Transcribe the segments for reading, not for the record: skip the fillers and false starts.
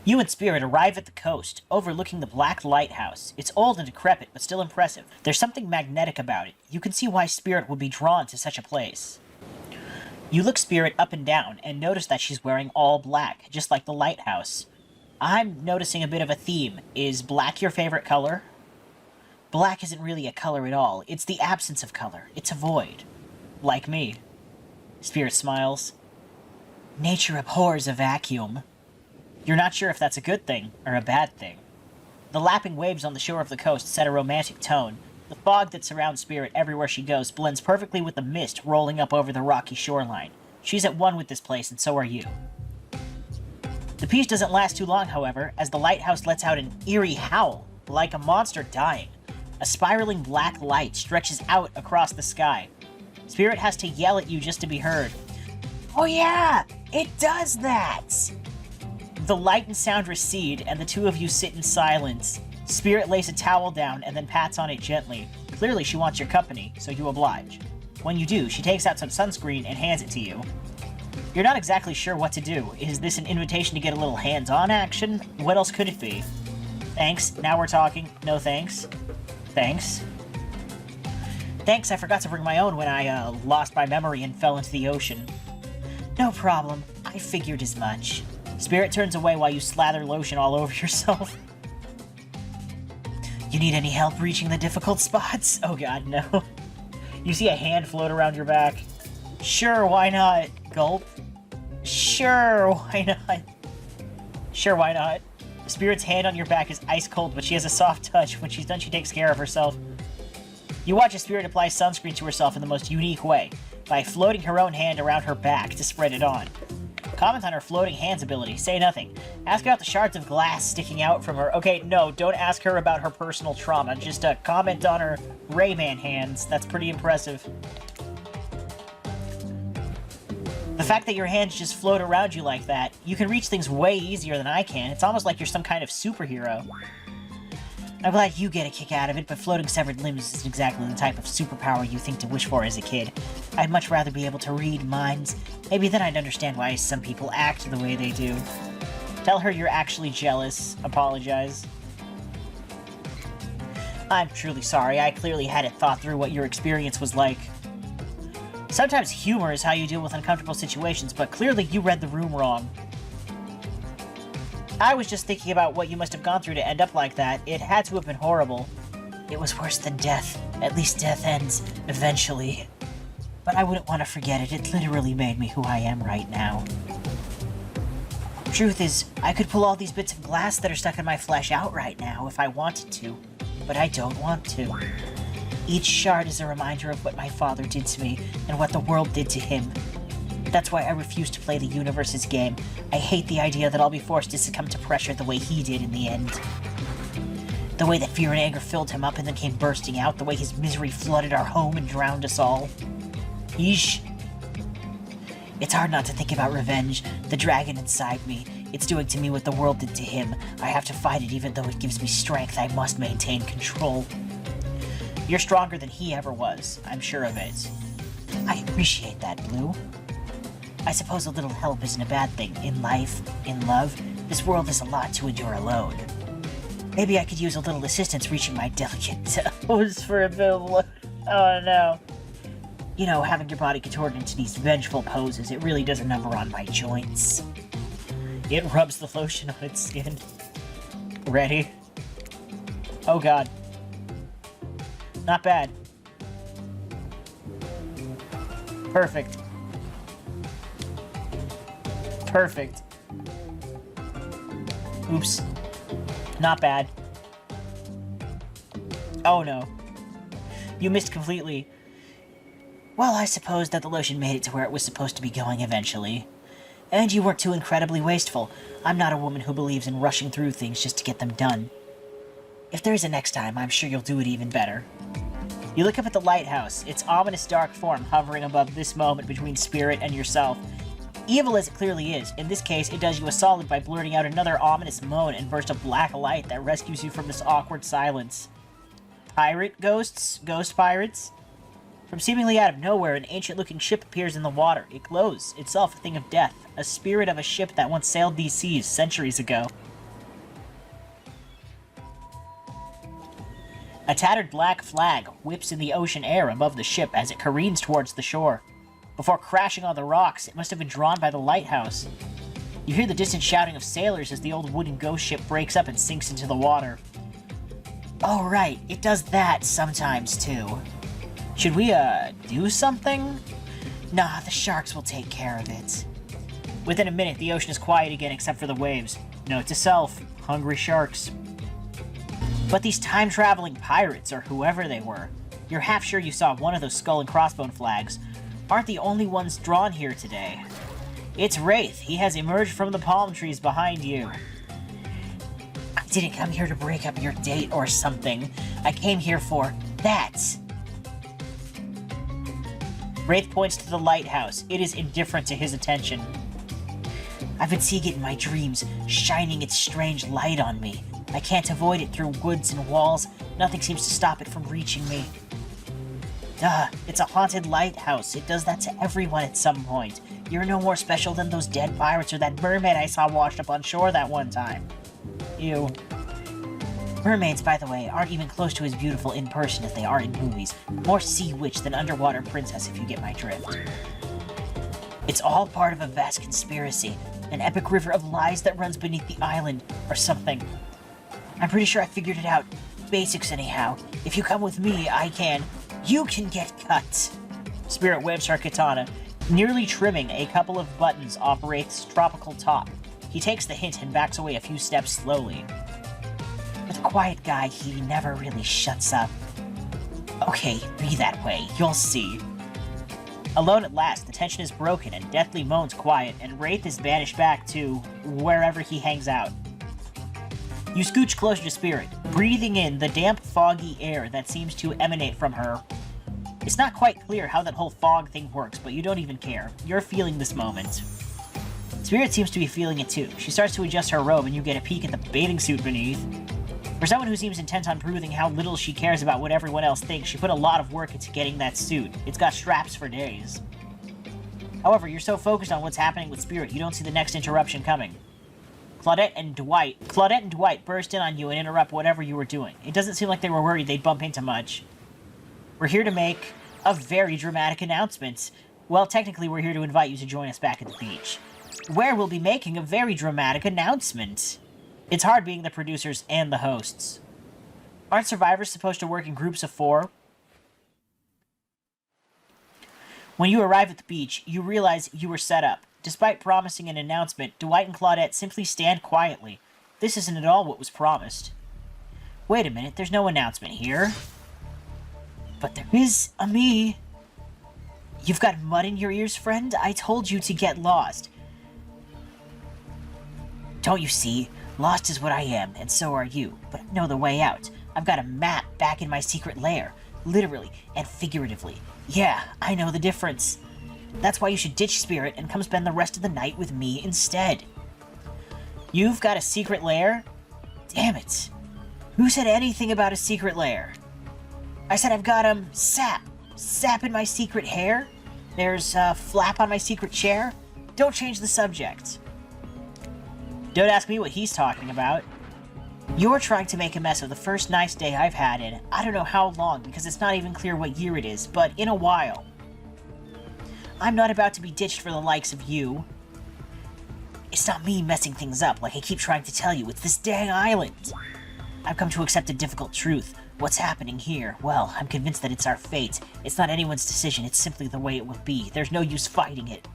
You and Spirit arrive at the coast, overlooking the black lighthouse. It's old and decrepit, but still impressive. There's something magnetic about it. You can see why Spirit would be drawn to such a place. You look Spirit up and down, and notice that she's wearing all black, just like the lighthouse. I'm noticing a bit of a theme. Is black your favorite color? Black isn't really a color at all. It's the absence of color. It's a void. Like me. Spirit smiles. Nature abhors a vacuum. You're not sure if that's a good thing or a bad thing. The lapping waves on the shore of the coast set a romantic tone. The fog that surrounds Spirit everywhere she goes blends perfectly with the mist rolling up over the rocky shoreline. She's at one with this place, and so are you. The peace doesn't last too long, however, as the lighthouse lets out an eerie howl, like a monster dying. A spiraling black light stretches out across the sky. Spirit has to yell at you just to be heard. Oh yeah, it does that! The light and sound recede, and the two of you sit in silence. Spirit lays a towel down and then pats on it gently. Clearly she wants your company, so you oblige. When you do, she takes out some sunscreen and hands it to you. You're not exactly sure what to do. Is this an invitation to get a little hands-on action? What else could it be? Thanks, now we're talking. No thanks. Thanks. Thanks, I forgot to bring my own when I, lost my memory and fell into the ocean. No problem. I figured as much. Spirit turns away while you slather lotion all over yourself. You need any help reaching the difficult spots? Oh god, no. You see a hand float around your back. Sure, why not? Gulp. Sure, why not? Sure, why not? Spirit's hand on your back is ice cold, but she has a soft touch. When she's done, she takes care of herself. You watch as Spirit apply sunscreen to herself in the most unique way, by floating her own hand around her back to spread it on. Comment on her floating hands ability. Say nothing. Ask about the shards of glass sticking out from her. Okay, no, don't ask her about her personal trauma. Just comment on her Rayman hands. That's pretty impressive. The fact that your hands just float around you like that, you can reach things way easier than I can. It's almost like you're some kind of superhero. I'm glad you get a kick out of it, but floating severed limbs isn't exactly the type of superpower you think to wish for as a kid. I'd much rather be able to read minds. Maybe then I'd understand why some people act the way they do. Tell her you're actually jealous. Apologize. I'm truly sorry. I clearly hadn't thought through what your experience was like. Sometimes humor is how you deal with uncomfortable situations, but clearly you read the room wrong. I was just thinking about what you must have gone through to end up like that. It had to have been horrible. It was worse than death. At least death ends, eventually. But I wouldn't want to forget it. It literally made me who I am right now. Truth is, I could pull all these bits of glass that are stuck in my flesh out right now if I wanted to. But I don't want to. Each shard is a reminder of what my father did to me, and what the world did to him. That's why I refuse to play the universe's game. I hate the idea that I'll be forced to succumb to pressure the way he did in the end. The way that fear and anger filled him up and then came bursting out, the way his misery flooded our home and drowned us all. Yeesh. It's hard not to think about revenge, the dragon inside me. It's doing to me what the world did to him. I have to fight it even though it gives me strength. I must maintain control. You're stronger than he ever was. I'm sure of it. I appreciate that, Blue. I suppose a little help isn't a bad thing. In life, in love, this world is a lot to endure alone. Maybe I could use a little assistance reaching my delicate toes for a bit of luck. Oh no. You know, having your body contorted into these vengeful poses, it really does a number on my joints. It rubs the lotion on its skin. Ready? Oh god. Not bad. Perfect. Perfect. Oops. Not bad. Oh no. You missed completely. Well, I suppose that the lotion made it to where it was supposed to be going eventually. And you weren't too incredibly wasteful. I'm not a woman who believes in rushing through things just to get them done. If there's a next time, I'm sure you'll do it even better. You look up at the lighthouse, its ominous dark form hovering above this moment between Spirit and yourself. Evil as it clearly is, in this case it does you a solid by blurting out another ominous moan and burst of black light that rescues you from this awkward silence. Pirate ghosts? Ghost pirates? From seemingly out of nowhere, an ancient-looking ship appears in the water. It glows, itself a thing of death, a spirit of a ship that once sailed these seas centuries ago. A tattered black flag whips in the ocean air above the ship as it careens towards the shore. Before crashing on the rocks, it must have been drawn by the lighthouse. You hear the distant shouting of sailors as the old wooden ghost ship breaks up and sinks into the water. Oh right, it does that sometimes too. Should we, do something? Nah, the sharks will take care of it. Within a minute, the ocean is quiet again except for the waves. Note to self, hungry sharks. But these time-traveling pirates, or whoever they were, you're half sure you saw one of those skull and crossbone flags, aren't the only ones drawn here today. It's Wraith. He has emerged from the palm trees behind you. I didn't come here to break up your date or something. I came here for that. Wraith points to the lighthouse. It is indifferent to his attention. I've been seeing it in my dreams, shining its strange light on me. I can't avoid it through woods and walls. Nothing seems to stop it from reaching me. Duh, it's a haunted lighthouse. It does that to everyone at some point. You're no more special than those dead pirates or that mermaid I saw washed up on shore that one time. Ew. Mermaids, by the way, aren't even close to as beautiful in person as they are in movies. More sea witch than underwater princess, if you get my drift. It's all part of a vast conspiracy. An epic river of lies that runs beneath the island, or something. I'm pretty sure I figured it out. Basics anyhow. If you come with me, you can get cut. Spirit whips her katana, nearly trimming a couple of buttons off Wraith's tropical top. He takes the hint and backs away a few steps slowly. With a quiet guy, he never really shuts up. Okay, be that way. You'll see. Alone at last, the tension is broken and deathly moans quiet, and Wraith is banished back to wherever he hangs out. You scooch closer to Spirit, breathing in the damp, foggy air that seems to emanate from her. It's not quite clear how that whole fog thing works, but you don't even care. You're feeling this moment. Spirit seems to be feeling it too. She starts to adjust her robe and you get a peek at the bathing suit beneath. For someone who seems intent on proving how little she cares about what everyone else thinks, she put a lot of work into getting that suit. It's got straps for days. However, you're so focused on what's happening with Spirit, you don't see the next interruption coming. Claudette and Dwight burst in on you and interrupt whatever you were doing. It doesn't seem like they were worried they'd bump into much. We're here to make a very dramatic announcement. Well, technically, we're here to invite you to join us back at the beach, where we'll be making a very dramatic announcement. It's hard being the producers and the hosts. Aren't survivors supposed to work in groups of 4? When you arrive at the beach, you realize you were set up. Despite promising an announcement, Dwight and Claudette simply stand quietly. This isn't at all what was promised. Wait a minute, there's no announcement here. But there is a me. You've got mud in your ears, friend? I told you to get lost. Don't you see? Lost is what I am, and so are you. But I know the way out. I've got a map back in my secret lair. Literally and figuratively. Yeah, I know the difference. That's why you should ditch Spirit and come spend the rest of the night with me instead. You've got a secret lair? Damn it. Who said anything about a secret lair? I said I've got, sap. Sap in my secret hair? There's, flap on my secret chair? Don't change the subject. Don't ask me what he's talking about. You're trying to make a mess of the first nice day I've had in I don't know how long, because it's not even clear what year it is, but in a while. I'm not about to be ditched for the likes of you. It's not me messing things up like I keep trying to tell you, it's this dang island. I've come to accept a difficult truth. What's happening here? Well, I'm convinced that it's our fate. It's not anyone's decision, it's simply the way it will be. There's no use fighting it.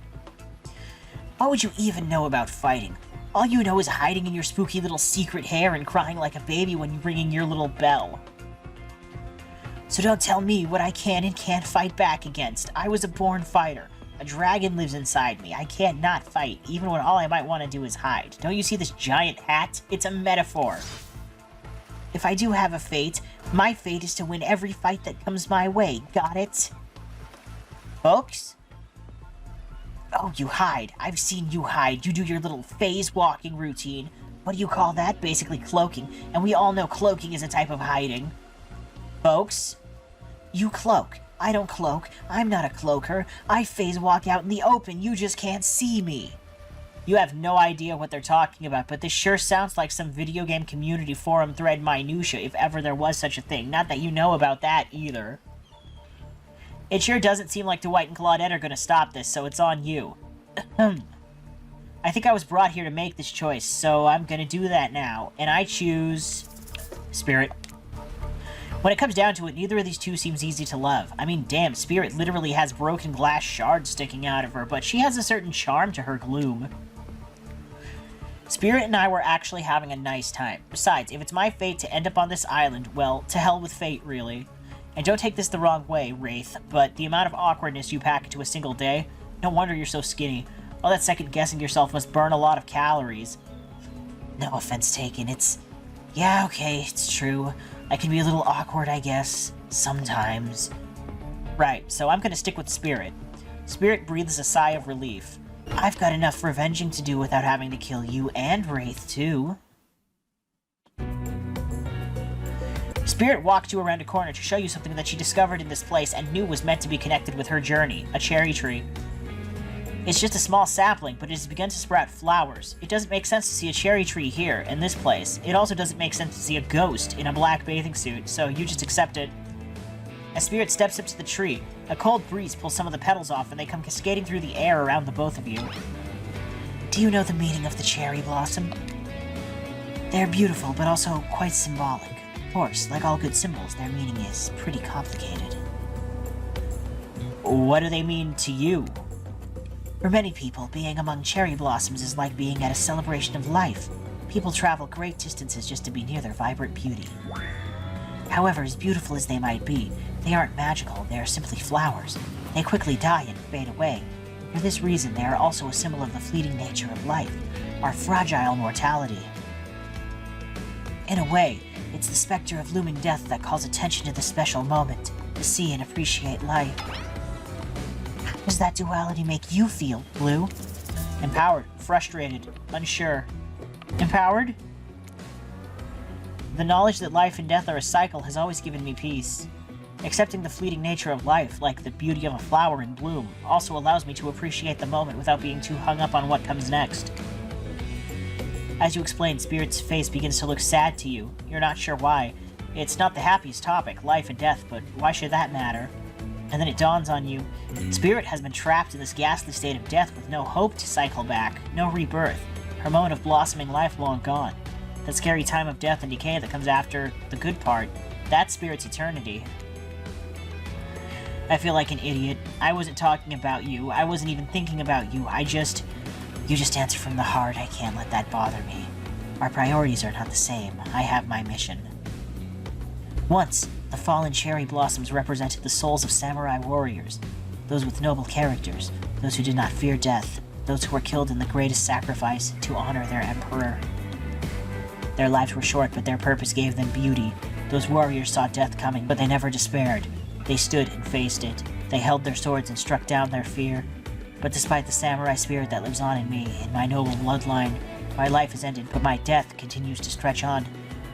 What would you even know about fighting? All you know is hiding in your spooky little secret hair and crying like a baby when you're ringing your little bell. So don't tell me what I can and can't fight back against. I was a born fighter. A dragon lives inside me. I can't not fight, even when all I might want to do is hide. Don't you see this giant hat? It's a metaphor. If I do have a fate, my fate is to win every fight that comes my way. Got it? Folks? Oh, you hide. I've seen you hide. You do your little phase walking routine. What do you call that? Basically cloaking. And we all know cloaking is a type of hiding. Folks? You cloak. I don't cloak. I'm not a cloaker. I phase walk out in the open. You just can't see me. You have no idea what they're talking about, but this sure sounds like some video game community forum thread minutia, if ever there was such a thing. Not that you know about that, either. It sure doesn't seem like Dwight and Claudette are gonna stop this, so it's on you. I think I was brought here to make this choice, so I'm gonna do that now. And I choose... Spirit. When it comes down to it, neither of these two seems easy to love. I mean, damn, Spirit literally has broken glass shards sticking out of her, but she has a certain charm to her gloom. Spirit and I were actually having a nice time. Besides, if it's my fate to end up on this island, well, to hell with fate, really. And don't take this the wrong way, Wraith, but the amount of awkwardness you pack into a single day, no wonder you're so skinny. All that second-guessing yourself must burn a lot of calories. No offense taken, it's... Yeah, okay, it's true. I can be a little awkward, I guess. Sometimes. Right, so I'm gonna stick with Spirit. Spirit breathes a sigh of relief. I've got enough revenging to do without having to kill you and Wraith, too. Spirit walked you around a corner to show you something that she discovered in this place and knew was meant to be connected with her journey, a cherry tree. It's just a small sapling, but it has begun to sprout flowers. It doesn't make sense to see a cherry tree here, in this place. It also doesn't make sense to see a ghost in a black bathing suit, so you just accept it. As Spirit steps up to the tree, a cold breeze pulls some of the petals off and they come cascading through the air around the both of you. Do you know the meaning of the cherry blossom? They're beautiful, but also quite symbolic. Of course, like all good symbols, their meaning is pretty complicated. What do they mean to you? For many people, being among cherry blossoms is like being at a celebration of life. People travel great distances just to be near their vibrant beauty. However, as beautiful as they might be, they aren't magical, they are simply flowers. They quickly die and fade away. For this reason, they are also a symbol of the fleeting nature of life, our fragile mortality. In a way, it's the specter of looming death that calls attention to the special moment, to see and appreciate life. How does that duality make you feel, Blue? Empowered, frustrated, unsure. Empowered? The knowledge that life and death are a cycle has always given me peace. Accepting the fleeting nature of life, like the beauty of a flower in bloom, also allows me to appreciate the moment without being too hung up on what comes next. As you explain, Spirit's face begins to look sad to you. You're not sure why. It's not the happiest topic, life and death, but why should that matter? And then it dawns on you. Spirit has been trapped in this ghastly state of death with no hope to cycle back, no rebirth, her moment of blossoming life long gone. That scary time of death and decay that comes after the good part, that's Spirit's eternity. I feel like an idiot. I wasn't talking about you. I wasn't even thinking about you. You just answer from the heart. I can't let that bother me. Our priorities are not the same. I have my mission. Once, the fallen cherry blossoms represented the souls of samurai warriors. Those with noble characters. Those who did not fear death. Those who were killed in the greatest sacrifice to honor their emperor. Their lives were short, but their purpose gave them beauty. Those warriors saw death coming, but they never despaired. They stood and faced it. They held their swords and struck down their fear. But despite the samurai spirit that lives on in me, in my noble bloodline, my life is ended, but my death continues to stretch on.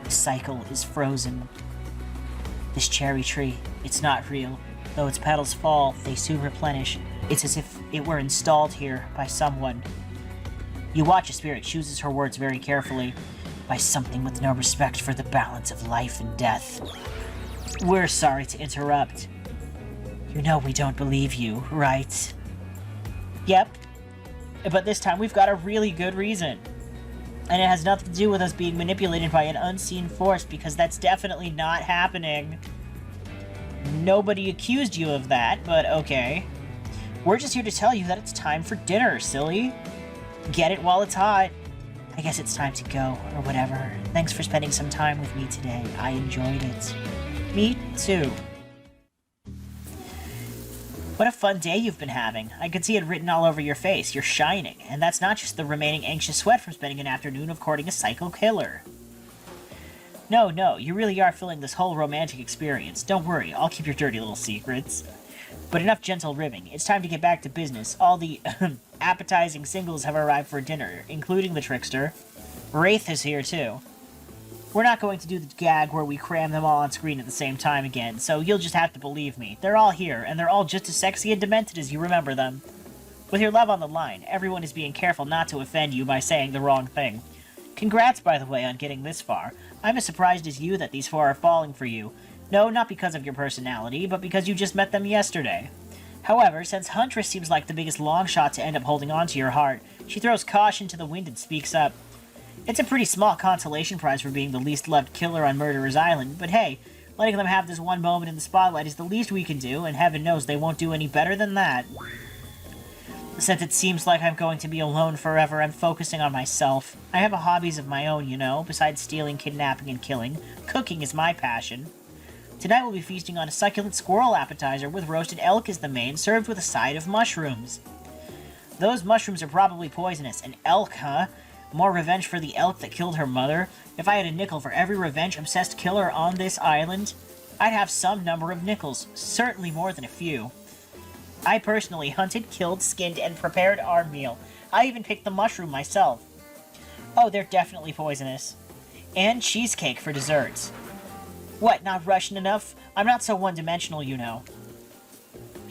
The cycle is frozen. This cherry tree, it's not real. Though its petals fall, they soon replenish. It's as if it were installed here by someone. You watch as Spirit chooses her words very carefully. By something with no respect for the balance of life and death. We're sorry to interrupt. You know we don't believe you, right? Yep. But this time we've got a really good reason. And it has nothing to do with us being manipulated by an unseen force, because that's definitely not happening. Nobody accused you of that, but okay. We're just here to tell you that it's time for dinner, silly. Get it while it's hot. I guess it's time to go, or whatever. Thanks for spending some time with me today. I enjoyed it. Me too. What a fun day you've been having. I can see it written all over your face. You're shining. And that's not just the remaining anxious sweat from spending an afternoon of courting a psycho killer. No, you really are feeling this whole romantic experience. Don't worry, I'll keep your dirty little secrets. But enough gentle ribbing. It's time to get back to business. All the appetizing singles have arrived for dinner, including the trickster. Wraith is here too. We're not going to do the gag where we cram them all on screen at the same time again, so you'll just have to believe me. They're all here, and they're all just as sexy and demented as you remember them. With your love on the line, everyone is being careful not to offend you by saying the wrong thing. Congrats, by the way, on getting this far. I'm as surprised as you that these four are falling for you. No, not because of your personality, but because you just met them yesterday. However, since Huntress seems like the biggest longshot to end up holding on to your heart, she throws caution to the wind and speaks up. It's a pretty small consolation prize for being the least loved killer on Murderer's Island, but hey, letting them have this one moment in the spotlight is the least we can do, and heaven knows they won't do any better than that. Since it seems like I'm going to be alone forever, I'm focusing on myself. I have hobbies of my own, you know, besides stealing, kidnapping, and killing. Cooking is my passion. Tonight we'll be feasting on a succulent squirrel appetizer with roasted elk as the main, served with a side of mushrooms. Those mushrooms are probably poisonous. An elk, huh? More revenge for the elk that killed her mother? If I had a nickel for every revenge-obsessed killer on this island, I'd have some number of nickels. Certainly more than a few. I personally hunted, killed, skinned, and prepared our meal. I even picked the mushroom myself. Oh, they're definitely poisonous. And cheesecake for desserts. What, not Russian enough? I'm not so one-dimensional, you know.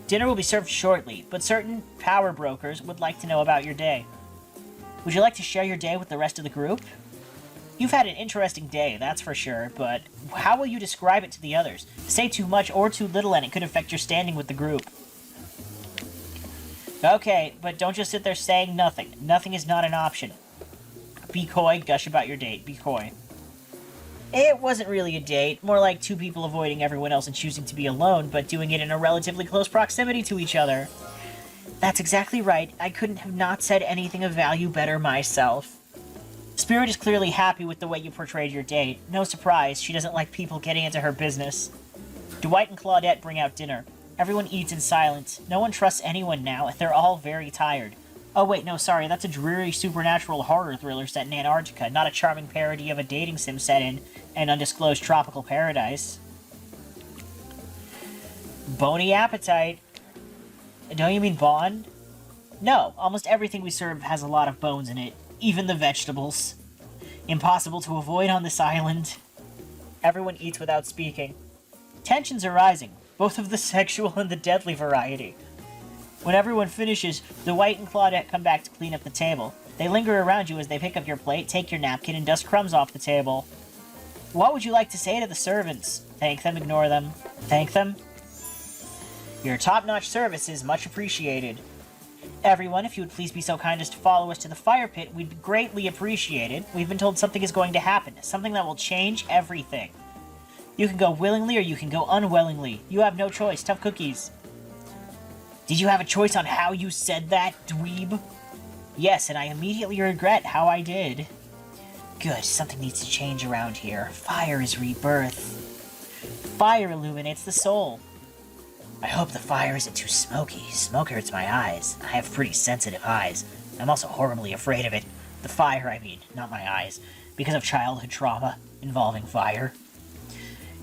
Dinner will be served shortly, but certain power brokers would like to know about your day. Would you like to share your day with the rest of the group? You've had an interesting day, that's for sure, but how will you describe it to the others? Say too much or too little and it could affect your standing with the group. Okay, but don't just sit there saying nothing. Nothing is not an option. Be coy, gush about your date. Be coy. It wasn't really a date, more like two people avoiding everyone else and choosing to be alone, but doing it in a relatively close proximity to each other. That's exactly right. I couldn't have not said anything of value better myself. Spirit is clearly happy with the way you portrayed your date. No surprise, she doesn't like people getting into her business. Dwight and Claudette bring out dinner. Everyone eats in silence. No one trusts anyone now, and they're all very tired. Oh wait, no, sorry, that's a dreary supernatural horror thriller set in Antarctica, not a charming parody of a dating sim set in an undisclosed tropical paradise. Bony appetite. Don't you mean Bond? No, almost everything we serve has a lot of bones in it, even the vegetables. Impossible to avoid on this island. Everyone eats without speaking. Tensions are rising, both of the sexual and the deadly variety. When everyone finishes, Dwight and Claudette come back to clean up the table. They linger around you as they pick up your plate, take your napkin, and dust crumbs off the table. What would you like to say to the servants? Thank them, ignore them. Thank them? Your top-notch service is much appreciated. Everyone, if you would please be so kind as to follow us to the fire pit, we'd greatly appreciate it. We've been told something is going to happen, something that will change everything. You can go willingly or you can go unwillingly. You have no choice. Tough cookies. Did you have a choice on how you said that, dweeb? Yes, and I immediately regret how I did. Good, something needs to change around here. Fire is rebirth. Fire illuminates the soul. I hope the fire isn't too smoky. Smoke hurts my eyes. I have pretty sensitive eyes. I'm also horribly afraid of it. The fire, I mean, not my eyes. Because of childhood trauma involving fire.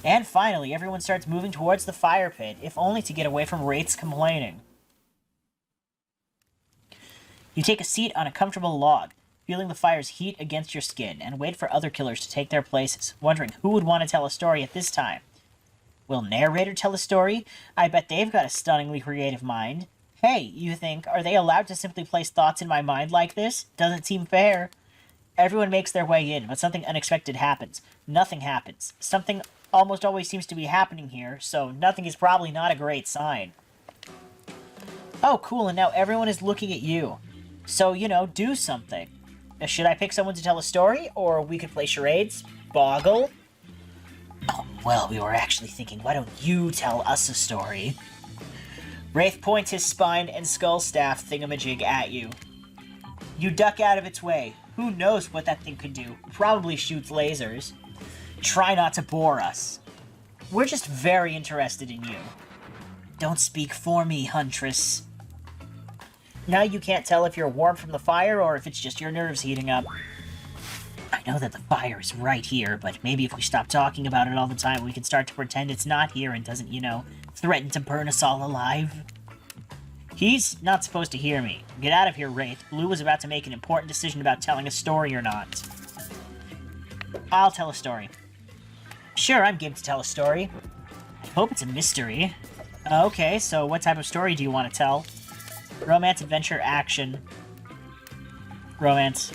And finally, everyone starts moving towards the fire pit, if only to get away from Wraith's complaining. You take a seat on a comfortable log, feeling the fire's heat against your skin, and wait for other killers to take their places, wondering who would want to tell a story at this time. Will narrator tell a story? I bet they've got a stunningly creative mind. Hey, you think, are they allowed to simply place thoughts in my mind like this? Doesn't seem fair. Everyone makes their way in, but something unexpected happens. Nothing happens. Something almost always seems to be happening here, so nothing is probably not a great sign. Oh, cool, and now everyone is looking at you. So, you know, do something. Should I pick someone to tell a story, or we could play charades? Boggle? Oh, well, we were actually thinking, why don't you tell us a story? Wraith points his spine and skull staff thingamajig at you. You duck out of its way. Who knows what that thing could do? Probably shoots lasers. Try not to bore us. We're just very interested in you. Don't speak for me, Huntress. Now you can't tell if you're warm from the fire or if it's just your nerves heating up. I know that the fire is right here, but maybe if we stop talking about it all the time, we can start to pretend it's not here and doesn't, you know, threaten to burn us all alive. He's not supposed to hear me. Get out of here, Wraith. Blue was about to make an important decision about telling a story or not. I'll tell a story. Sure, I'm game to tell a story. I hope it's a mystery. Okay, so what type of story do you want to tell? Romance, adventure, action. Romance.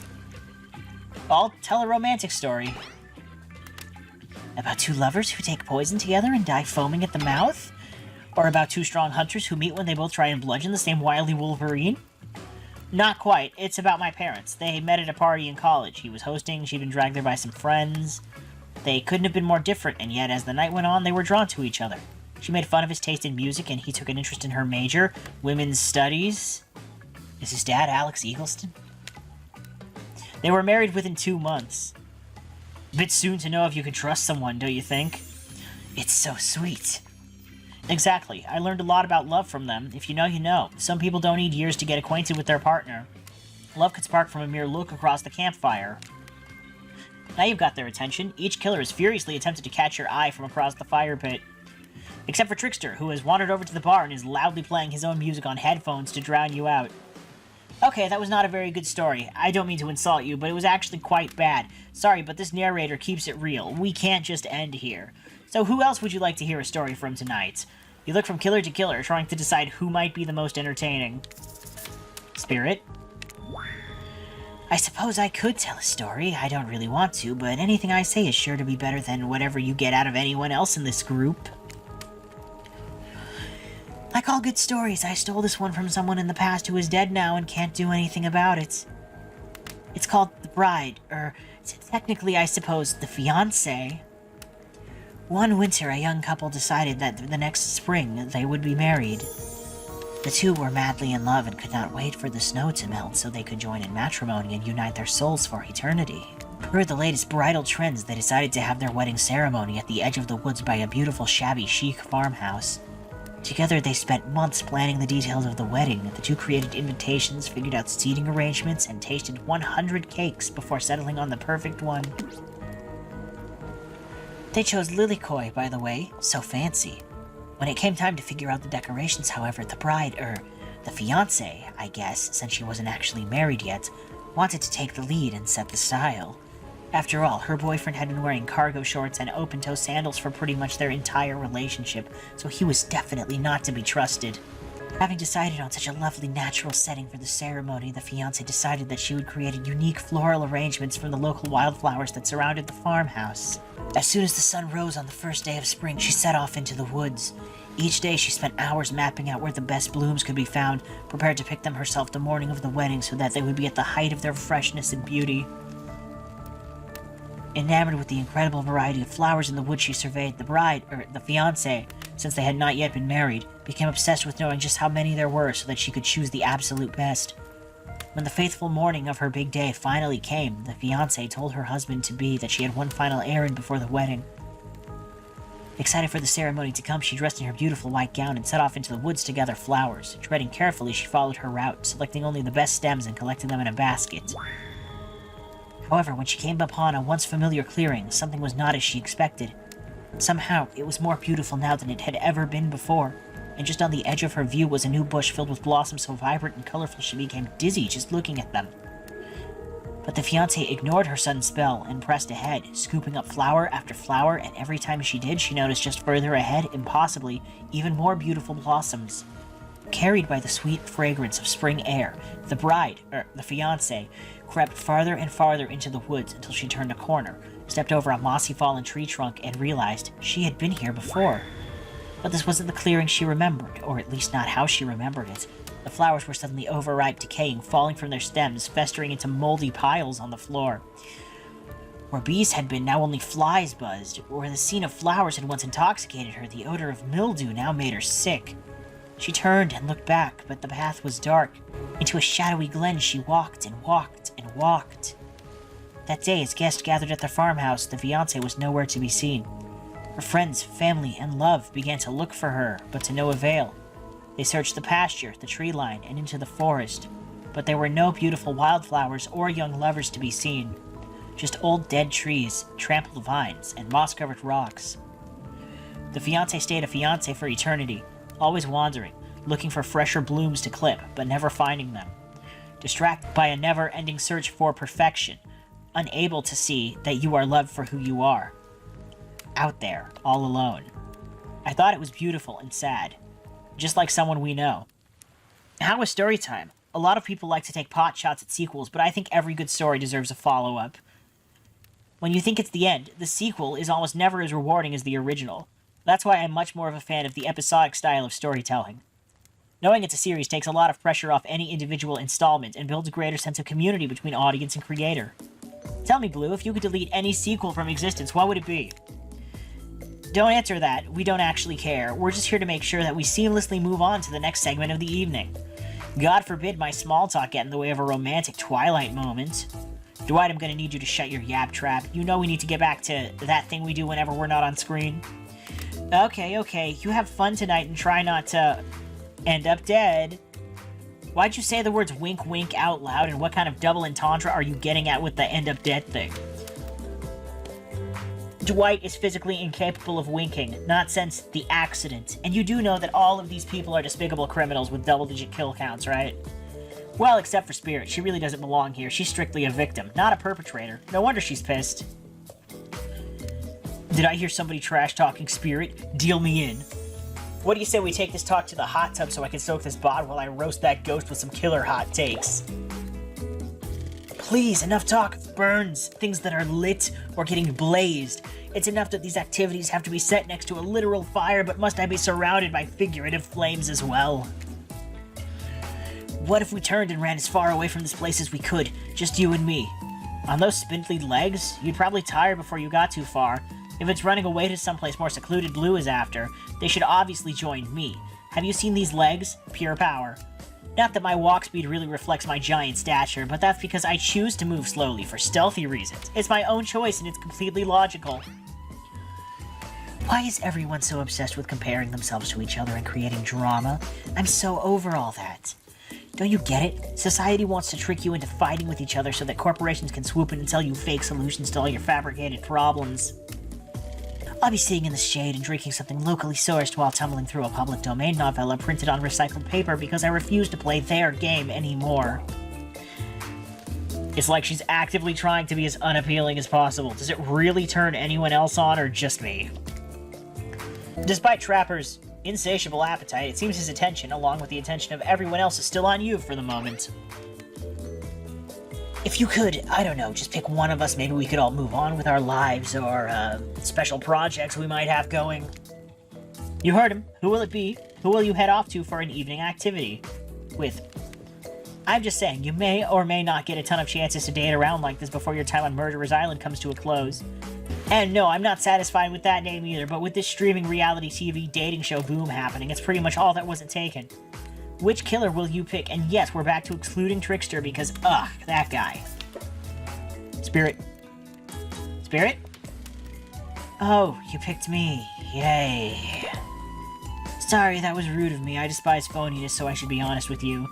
I'll tell a romantic story. About two lovers who take poison together and die foaming at the mouth? Or about two strong hunters who meet when they both try and bludgeon the same wily wolverine? Not quite. It's about my parents. They met at a party in college. He was hosting, she'd been dragged there by some friends. They couldn't have been more different, and yet as the night went on, they were drawn to each other. She made fun of his taste in music, and he took an interest in her major, women's studies. Is his dad Alex Eagleston? They were married within 2 months. Bit soon to know if you could trust someone, don't you think? It's so sweet. Exactly. I learned a lot about love from them. If you know, you know. Some people don't need years to get acquainted with their partner. Love could spark from a mere look across the campfire. Now you've got their attention. Each killer is furiously attempted to catch your eye from across the fire pit. Except for Trickster, who has wandered over to the bar and is loudly playing his own music on headphones to drown you out. Okay, that was not a very good story. I don't mean to insult you, but it was actually quite bad. Sorry, but this narrator keeps it real. We can't just end here. So who else would you like to hear a story from tonight? You look from killer to killer, trying to decide who might be the most entertaining. Spirit? I suppose I could tell a story. I don't really want to, but anything I say is sure to be better than whatever you get out of anyone else in this group. Like all good stories, I stole this one from someone in the past who is dead now and can't do anything about it. It's called The Bride, or technically, I suppose, The Fiancé. One winter, a young couple decided that the next spring they would be married. The two were madly in love and could not wait for the snow to melt so they could join in matrimony and unite their souls for eternity. Per the latest bridal trends, they decided to have their wedding ceremony at the edge of the woods by a beautiful, shabby, chic farmhouse. Together, they spent months planning the details of the wedding. The two created invitations, figured out seating arrangements, and tasted 100 cakes before settling on the perfect one. They chose Lilikoi, by the way, so fancy. When it came time to figure out the decorations, however, the bride, the fiancé, I guess, since she wasn't actually married yet, wanted to take the lead and set the style. After all, her boyfriend had been wearing cargo shorts and open-toe sandals for pretty much their entire relationship, so he was definitely not to be trusted. Having decided on such a lovely natural setting for the ceremony, the fiancé decided that she would create unique floral arrangements from the local wildflowers that surrounded the farmhouse. As soon as the sun rose on the first day of spring, she set off into the woods. Each day she spent hours mapping out where the best blooms could be found, prepared to pick them herself the morning of the wedding so that they would be at the height of their freshness and beauty. Enamored with the incredible variety of flowers in the woods she surveyed, the bride, the fiancé, since they had not yet been married, became obsessed with knowing just how many there were so that she could choose the absolute best. When the faithful morning of her big day finally came, the fiancé told her husband-to-be that she had one final errand before the wedding. Excited for the ceremony to come, she dressed in her beautiful white gown and set off into the woods to gather flowers. Treading carefully, she followed her route, selecting only the best stems and collecting them in a basket. However, when she came upon a once familiar clearing, something was not as she expected. Somehow, it was more beautiful now than it had ever been before, and just on the edge of her view was a new bush filled with blossoms so vibrant and colorful she became dizzy just looking at them. But the fiancé ignored her sudden spell and pressed ahead, scooping up flower after flower, and every time she did, she noticed just further ahead, impossibly, even more beautiful blossoms. Carried by the sweet fragrance of spring air, the bride, the fiancé, crept farther and farther into the woods until she turned a corner, stepped over a mossy fallen tree trunk, and realized she had been here before. But this wasn't the clearing she remembered, or at least not how she remembered it. The flowers were suddenly overripe, decaying, falling from their stems, festering into moldy piles on the floor. Where bees had been, now only flies buzzed. Where the scene of flowers had once intoxicated her, the odor of mildew now made her sick. She turned and looked back, but the path was dark. Into a shadowy glen she walked and walked and walked. That day, as guests gathered at the farmhouse, the fiancé was nowhere to be seen. Her friends, family, and love began to look for her, but to no avail. They searched the pasture, the tree line, and into the forest, but there were no beautiful wildflowers or young lovers to be seen. Just old dead trees, trampled vines, and moss-covered rocks. The fiancé stayed a fiancé for eternity, always wandering, looking for fresher blooms to clip, but never finding them. Distracted by a never-ending search for perfection, unable to see that you are loved for who you are. Out there, all alone. I thought it was beautiful and sad, just like someone we know. How was story time? A lot of people like to take pot shots at sequels, but I think every good story deserves a follow-up. When you think it's the end, the sequel is almost never as rewarding as the original. That's why I'm much more of a fan of the episodic style of storytelling. Knowing it's a series takes a lot of pressure off any individual installment and builds a greater sense of community between audience and creator. Tell me, Blue, if you could delete any sequel from existence, what would it be? Don't answer that. We don't actually care. We're just here to make sure that we seamlessly move on to the next segment of the evening. God forbid my small talk get in the way of a romantic Twilight moment. Dwight, I'm gonna need you to shut your yap trap. You know we need to get back to that thing we do whenever we're not on screen. Okay. You have fun tonight and try not to end up dead. Why'd you say the words wink wink out loud, and what kind of double entendre are you getting at with the end up dead thing? Dwight is physically incapable of winking, not since the accident. And you do know that all of these people are despicable criminals with double-digit kill counts, right? Well, except for Spirit. She really doesn't belong here. She's strictly a victim, not a perpetrator. No wonder she's pissed. Did I hear somebody trash-talking Spirit? Deal me in. What do you say we take this talk to the hot tub so I can soak this bod while I roast that ghost with some killer hot takes? Please, enough talk of burns, things that are lit or getting blazed. It's enough that these activities have to be set next to a literal fire, but must I be surrounded by figurative flames as well? What if we turned and ran as far away from this place as we could, just you and me? On those spindly legs, you'd probably tire before you got too far. If it's running away to someplace more secluded Blue is after, they should obviously join me. Have you seen these legs? Pure power. Not that my walk speed really reflects my giant stature, but that's because I choose to move slowly for stealthy reasons. It's my own choice and it's completely logical. Why is everyone so obsessed with comparing themselves to each other and creating drama? I'm so over all that. Don't you get it? Society wants to trick you into fighting with each other so that corporations can swoop in and sell you fake solutions to all your fabricated problems. I'll be sitting in the shade and drinking something locally sourced while tumbling through a public domain novella printed on recycled paper because I refuse to play their game anymore. It's like she's actively trying to be as unappealing as possible. Does it really turn anyone else on or just me? Despite Trapper's insatiable appetite, it seems his attention, along with the attention of everyone else, is still on you for the moment. If you could, I don't know, just pick one of us, maybe we could all move on with our lives, or, special projects we might have going. You heard him. Who will it be? Who will you head off to for an evening activity? With. I'm just saying, you may or may not get a ton of chances to date around like this before your time on Murderer's Island comes to a close. And no, I'm not satisfied with that name either, but with this streaming reality TV dating show boom happening, it's pretty much all that wasn't taken. Which killer will you pick? And yes, we're back to excluding Trickster because, ugh, that guy. Spirit. Spirit? Oh, you picked me. Yay. Sorry, that was rude of me. I despise phoniness, so I should be honest with you.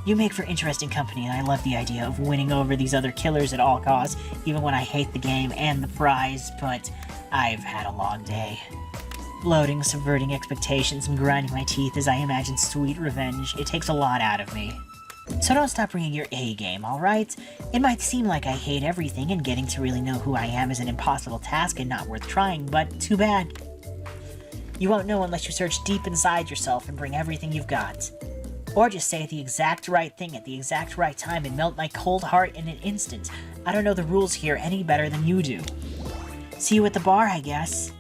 You make for interesting company, and I love the idea of winning over these other killers at all costs, even when I hate the game and the prize, but I've had a long day. Bloating, subverting expectations, and grinding my teeth as I imagine sweet revenge, it takes a lot out of me. So don't stop bringing your A-game, alright? It might seem like I hate everything, and getting to really know who I am is an impossible task and not worth trying, but too bad. You won't know unless you search deep inside yourself and bring everything you've got. Or just say the exact right thing at the exact right time and melt my cold heart in an instant. I don't know the rules here any better than you do. See you at the bar, I guess.